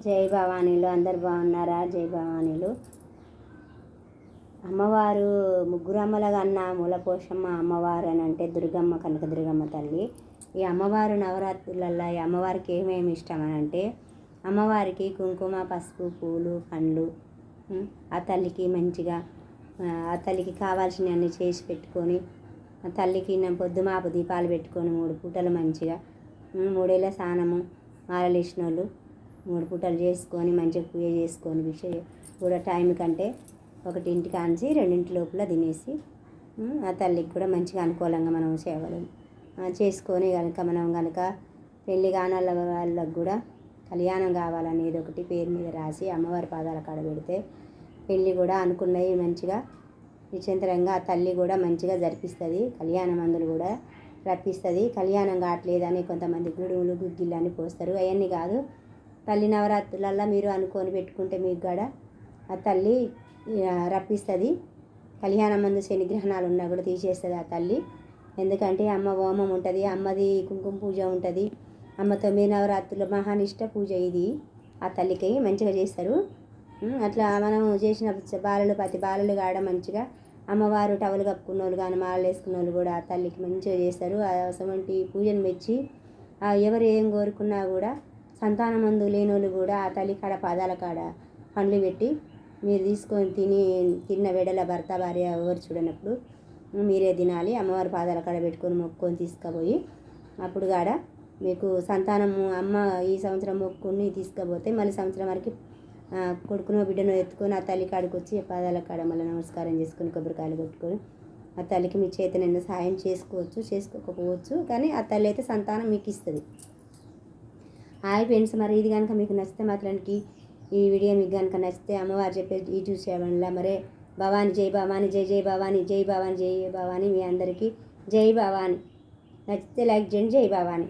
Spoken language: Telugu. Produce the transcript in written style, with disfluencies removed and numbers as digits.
జై భవానీలు అందరు బాగున్నారా? జై భవానీలు. అమ్మవారు ముగ్గురు అమ్మలగా అన్న మూలపోషమ్మ అమ్మవారు అని అంటే దుర్గమ్మ, కనకదుర్గమ్మ తల్లి. ఈ అమ్మవారు నవరాత్రులల్లో ఈ అమ్మవారికి ఏమేమి ఇష్టం అని అంటే, అమ్మవారికి కుంకుమ, పసుపు, పూలు, పండ్లు, ఆ తల్లికి మంచిగా ఆ తల్లికి కావాల్సినవన్నీ చేసి పెట్టుకొని, ఆ తల్లికి పొద్దుమాపు దీపాలు పెట్టుకొని 3 పూటలు మంచిగా 3 ఏళ్ళ స్నానము మాలలు వేసిన వాళ్ళు 3 పూటలు చేసుకొని మంచిగా పూజ చేసుకొని కూడా టైం కంటే 1 కాంచి 2 లోపల తినేసి ఆ తల్లికి కూడా మంచిగా అనుకూలంగా మనం సేవలు చేసుకొని కనుక మనం కనుక పెళ్ళి కానోళ్ళ వాళ్ళకు కూడా కళ్యాణం కావాలనేది ఒకటి పేరు మీద రాసి అమ్మవారి పాదాల కాడ పెడితే పెళ్ళి కూడా అనుకున్నవి మంచిగా నిశ్చింతరంగా ఆ తల్లి కూడా మంచిగా జరిపిస్తుంది. కళ్యాణ మందులు కూడా రప్పిస్తుంది. కళ్యాణం కావట్లేదని కొంతమంది గుడుగులు గుగ్గిళ్ళు అని పోస్తారు. అవన్నీ కాదు, తల్లి నవరాత్రులల్లో మీరు అనుకొని పెట్టుకుంటే మీకు కూడా ఆ తల్లి రప్పిస్తుంది. కళ్యాణం మందు శనిగ్రహణాలు ఉన్నా కూడా తీసేస్తుంది ఆ తల్లి. ఎందుకంటే అమ్మ హోమం ఉంటుంది, అమ్మది కుంకుమ పూజ ఉంటుంది. అమ్మ 9 నవరాత్రుల మహానిష్ట పూజ ఇది ఆ తల్లికి మంచిగా చేస్తారు. అట్లా మనం చేసిన బాలలు ప్రతి బాలలు కాడ మంచిగా అమ్మవారు టవలు కప్పుకున్న వాళ్ళు కానీ మాలలు వేసుకున్న వాళ్ళు కూడా ఆ తల్లికి మంచిగా చేస్తారు. అటువంటి పూజను మెచ్చి ఎవరు ఏం కోరుకున్నా కూడా సంతానం మందు లేని వాళ్ళు కూడా ఆ తల్లి కాడ పాదాల కాడ పండ్లు పెట్టి మీరు తీసుకొని తిన్న వెడల భర్త భార్య ఎవరు చూడనప్పుడు మీరే తినాలి. అమ్మవారి పాదాల కాడ పెట్టుకొని మొక్కుకొని తీసుకుపోయి అప్పుడు కాడ మీకు సంతానము అమ్మ ఈ సంవత్సరం మొక్కుని తీసుకుపోతే మళ్ళీ సంవత్సరం వరకు కొడుకునో బిడ్డనో ఎత్తుకొని ఆ తల్లి కాడికి వచ్చి పాదాల కాడ మళ్ళీ నమస్కారం చేసుకొని కొబ్బరికాయలు కొట్టుకొని ఆ తల్లికి మీ చేతనైనా సాయం చేసుకోవచ్చు, చేసుకోకపోవచ్చు, కానీ ఆ తల్లి అయితే సంతానం మీకు ఇస్తుంది. హాయ్ ఫ్రెండ్స్, మరి ఇది కనుక మీకు నచ్చితే మాత్రానికి ఈ వీడియో మీకు కనుక నచ్చితే అమ్మవారు చెప్పే యూట్యూబ్ ఛానల్లో మరే భవాని జై భవాని జై జై భవాని జై భవాని జై భవాని మీ అందరికీ జై భవాని. నచ్చితే లైక్ చేయండి. జై భవాని.